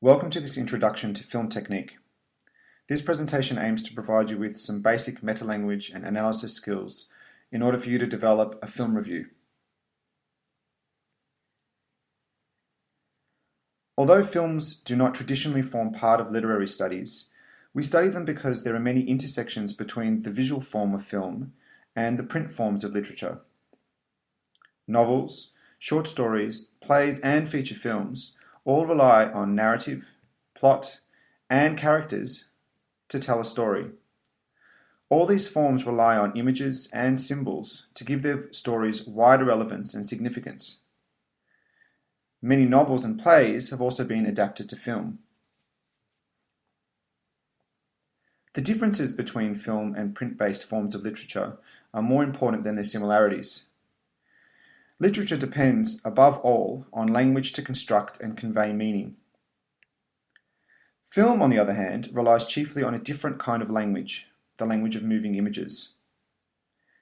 Welcome to this introduction to film technique. This presentation aims to provide you with some basic metalanguage and analysis skills in order for you to develop a film review. Although films do not traditionally form part of literary studies, we study them because there are many intersections between the visual form of film and the print forms of literature. Novels, short stories, plays, and feature films all rely on narrative, plot, and characters to tell a story. All these forms rely on images and symbols to give their stories wider relevance and significance. Many novels and plays have also been adapted to film. The differences between film and print-based forms of literature are more important than their similarities. Literature depends, above all, on language to construct and convey meaning. Film, on the other hand, relies chiefly on a different kind of language, the language of moving images.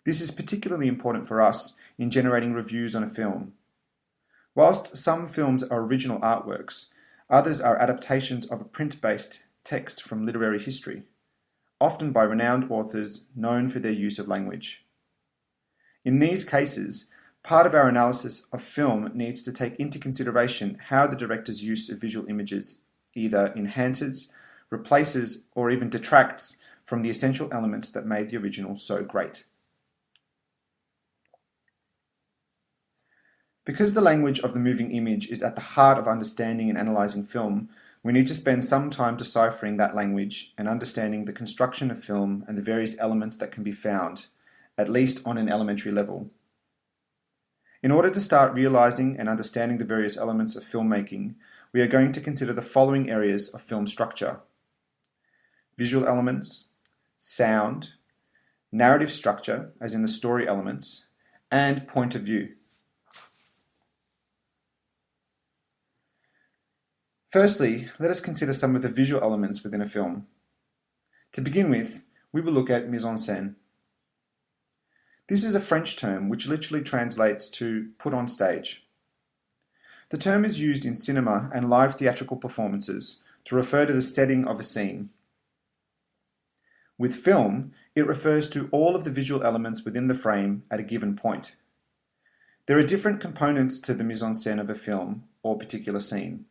This is particularly important for us in generating reviews on a film. Whilst some films are original artworks, others are adaptations of a print-based text from literary history, often by renowned authors known for their use of language. In these cases, part of our analysis of film needs to take into consideration how the director's use of visual images either enhances, replaces, or even detracts from the essential elements that made the original so great. Because the language of the moving image is at the heart of understanding and analyzing film, we need to spend some time deciphering that language and understanding the construction of film and the various elements that can be found, at least on an elementary level. In order to start realizing and understanding the various elements of filmmaking, we are going to consider the following areas of film structure: visual elements, sound, narrative structure, as in the story elements, and point of view. Firstly, let us consider some of the visual elements within a film. To begin with, we will look at mise en scène. This is a French term which literally translates to put on stage. The term is used in cinema and live theatrical performances to refer to the setting of a scene. With film, it refers to all of the visual elements within the frame at a given point. There are different components to the mise en scène of a film or particular scene.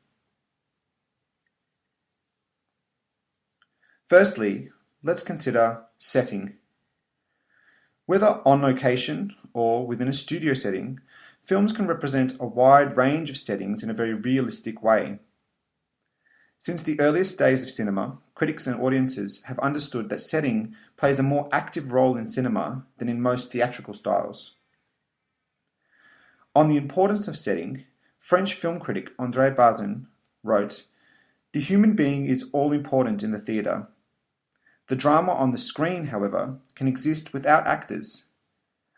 Firstly, let's consider setting. Whether on location or within a studio setting, films can represent a wide range of settings in a very realistic way. Since the earliest days of cinema, critics and audiences have understood that setting plays a more active role in cinema than in most theatrical styles. On the importance of setting, French film critic André Bazin wrote, "The human being is all important in the theatre. The drama on the screen, however, can exist without actors.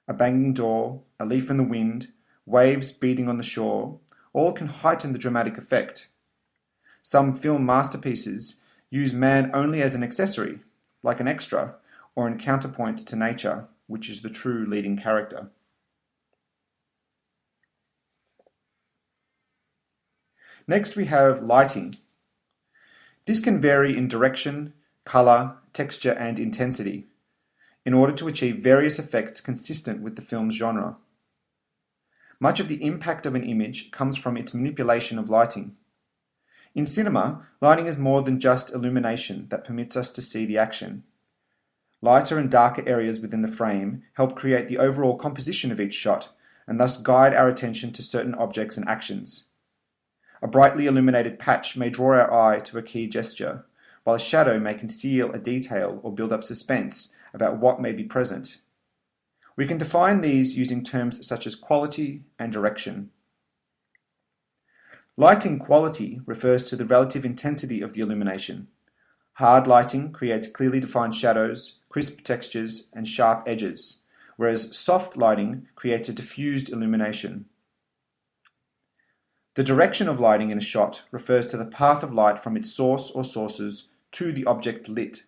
A banging door, a leaf in the wind, waves beating on the shore, all can heighten the dramatic effect. Some film masterpieces use man only as an accessory, like an extra, or in counterpoint to nature, which is the true leading character." Next we have lighting. This can vary in direction, color, texture, and intensity, in order to achieve various effects consistent with the film's genre. Much of the impact of an image comes from its manipulation of lighting. In cinema, lighting is more than just illumination that permits us to see the action. Lighter and darker areas within the frame help create the overall composition of each shot, and thus guide our attention to certain objects and actions. A brightly illuminated patch may draw our eye to a key gesture, while a shadow may conceal a detail or build up suspense about what may be present. We can define these using terms such as quality and direction. Lighting quality refers to the relative intensity of the illumination. Hard lighting creates clearly defined shadows, crisp textures, and sharp edges, whereas soft lighting creates a diffused illumination. The direction of lighting in a shot refers to the path of light from its source or sources to the object lit.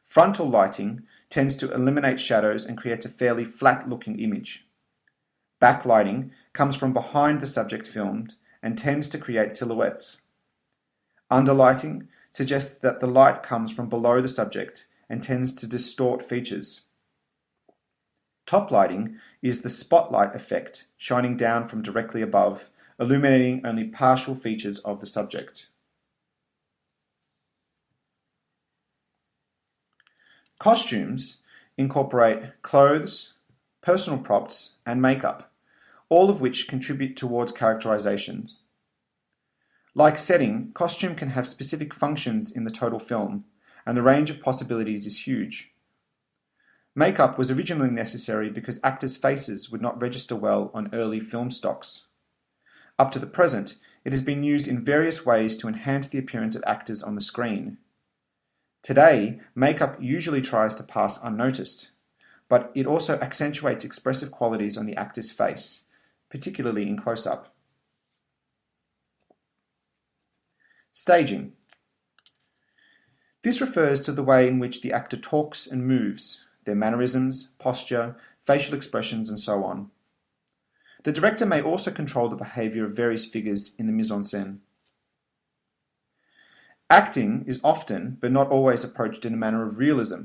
Frontal lighting tends to eliminate shadows and creates a fairly flat-looking image. Backlighting comes from behind the subject filmed and tends to create silhouettes. Underlighting suggests that the light comes from below the subject and tends to distort features. Top lighting is the spotlight effect, shining down from directly above, illuminating only partial features of the subject. Costumes incorporate clothes, personal props, and makeup, all of which contribute towards characterizations. Like setting, costume can have specific functions in the total film, and the range of possibilities is huge. Makeup was originally necessary because actors' faces would not register well on early film stocks. Up to the present, it has been used in various ways to enhance the appearance of actors on the screen. Today, makeup usually tries to pass unnoticed, but it also accentuates expressive qualities on the actor's face, particularly in close-up. Staging. This refers to the way in which the actor talks and moves, their mannerisms, posture, facial expressions, and so on. The director may also control the behavior of various figures in the mise en scène. Acting is often, but not always, approached in a manner of realism.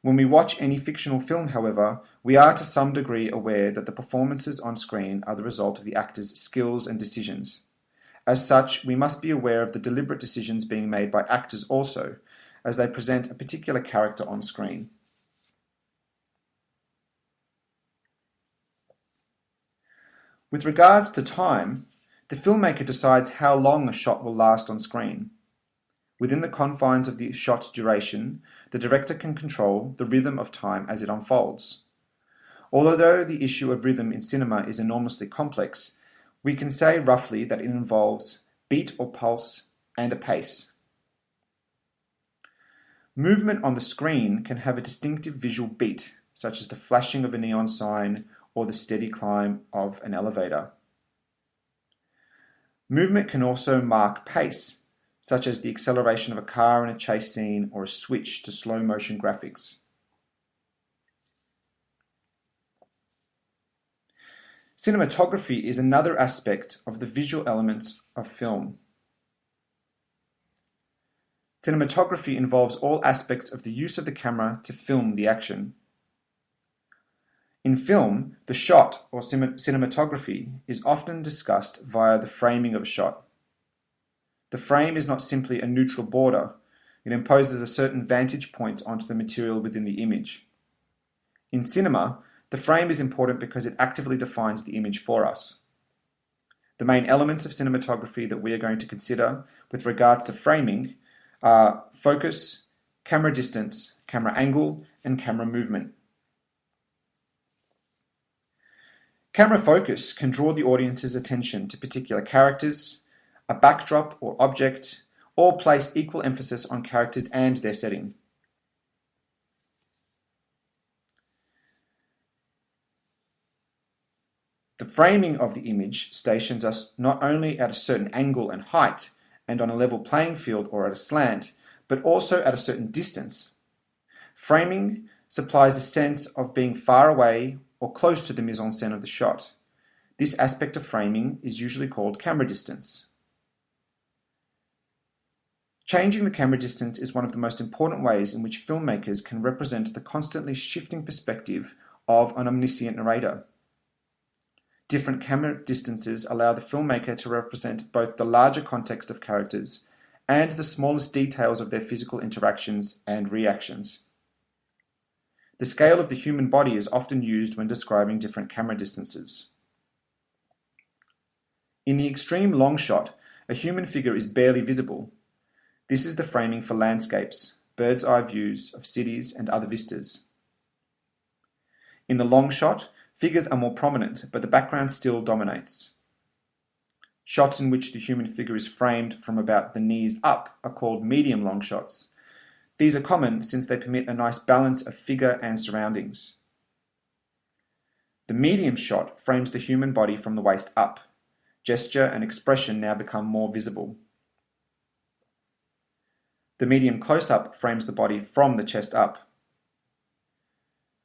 When we watch any fictional film, however, we are to some degree aware that the performances on screen are the result of the actor's skills and decisions. As such, we must be aware of the deliberate decisions being made by actors also, as they present a particular character on screen. With regards to time, the filmmaker decides how long a shot will last on screen. Within the confines of the shot's duration, the director can control the rhythm of time as it unfolds. Although the issue of rhythm in cinema is enormously complex, we can say roughly that it involves beat or pulse and a pace. Movement on the screen can have a distinctive visual beat, such as the flashing of a neon sign or the steady climb of an elevator. Movement can also mark pace, such as the acceleration of a car in a chase scene or a switch to slow motion graphics. Cinematography is another aspect of the visual elements of film. Cinematography involves all aspects of the use of the camera to film the action. In film, the shot, or cinematography, is often discussed via the framing of a shot. The frame is not simply a neutral border, it imposes a certain vantage point onto the material within the image. In cinema, the frame is important because it actively defines the image for us. The main elements of cinematography that we are going to consider with regards to framing are focus, camera distance, camera angle, and camera movement. Camera focus can draw the audience's attention to particular characters, a backdrop or object, or place equal emphasis on characters and their setting. The framing of the image stations us not only at a certain angle and height, and on a level playing field or at a slant, but also at a certain distance. Framing supplies a sense of being far away or close to the mise en scène of the shot. This aspect of framing is usually called camera distance. Changing the camera distance is one of the most important ways in which filmmakers can represent the constantly shifting perspective of an omniscient narrator. Different camera distances allow the filmmaker to represent both the larger context of characters and the smallest details of their physical interactions and reactions. The scale of the human body is often used when describing different camera distances. In the extreme long shot, a human figure is barely visible. This is the framing for landscapes, bird's eye views of cities and other vistas. In the long shot, figures are more prominent, but the background still dominates. Shots in which the human figure is framed from about the knees up are called medium long shots. These are common since they permit a nice balance of figure and surroundings. The medium shot frames the human body from the waist up. Gesture and expression now become more visible. The medium close-up frames the body from the chest up.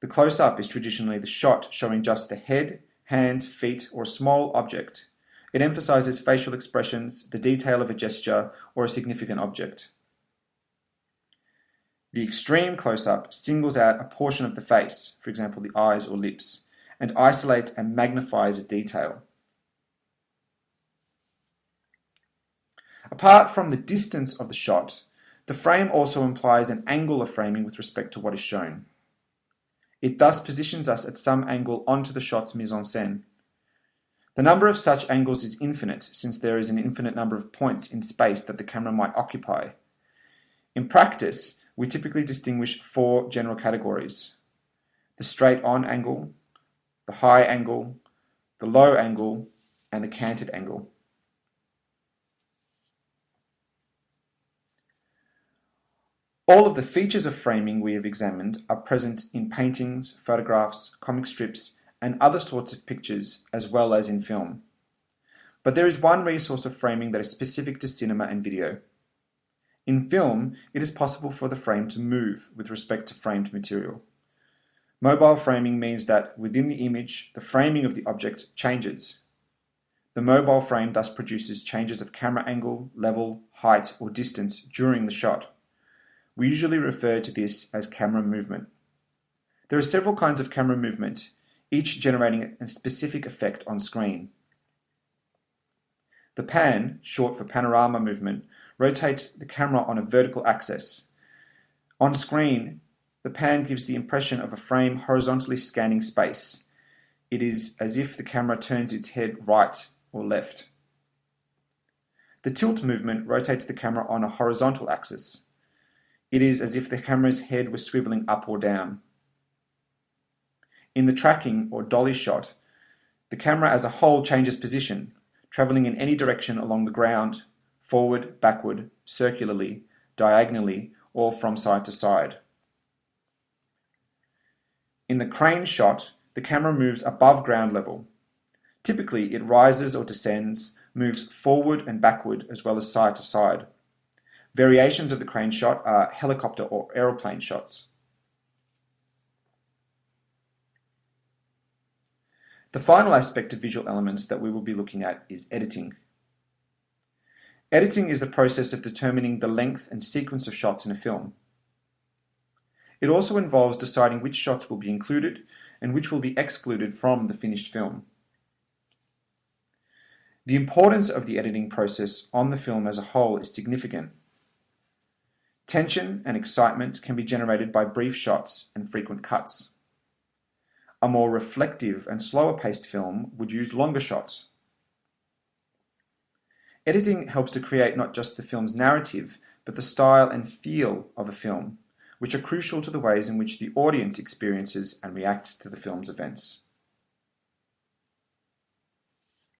The close-up is traditionally the shot showing just the head, hands, feet, or a small object. It emphasizes facial expressions, the detail of a gesture, or a significant object. The extreme close-up singles out a portion of the face, for example the eyes or lips, and isolates and magnifies a detail. Apart from the distance of the shot, the frame also implies an angle of framing with respect to what is shown. It thus positions us at some angle onto the shot's mise-en-scène. The number of such angles is infinite, since there is an infinite number of points in space that the camera might occupy. In practice, we typically distinguish 4 general categories: the straight-on angle, the high angle, the low angle, and the canted angle. All of the features of framing we have examined are present in paintings, photographs, comic strips, and other sorts of pictures, as well as in film. But there is one resource of framing that is specific to cinema and video. In film, it is possible for the frame to move with respect to framed material. Mobile framing means that within the image, the framing of the object changes. The mobile frame thus produces changes of camera angle, level, height, or distance during the shot. We usually refer to this as camera movement. There are several kinds of camera movement, each generating a specific effect on screen. The pan, short for panorama movement, rotates the camera on a vertical axis. On screen, the pan gives the impression of a frame horizontally scanning space. It is as if the camera turns its head right or left. The tilt movement rotates the camera on a horizontal axis. It is as if the camera's head was swiveling up or down. In the tracking or dolly shot, the camera as a whole changes position, traveling in any direction along the ground, forward, backward, circularly, diagonally, or from side to side. In the crane shot, the camera moves above ground level. Typically, it rises or descends, moves forward and backward, as well as side to side. Variations of the crane shot are helicopter or aeroplane shots. The final aspect of visual elements that we will be looking at is editing. Editing is the process of determining the length and sequence of shots in a film. It also involves deciding which shots will be included and which will be excluded from the finished film. The importance of the editing process on the film as a whole is significant. Tension and excitement can be generated by brief shots and frequent cuts. A more reflective and slower paced film would use longer shots. Editing helps to create not just the film's narrative, but the style and feel of a film, which are crucial to the ways in which the audience experiences and reacts to the film's events.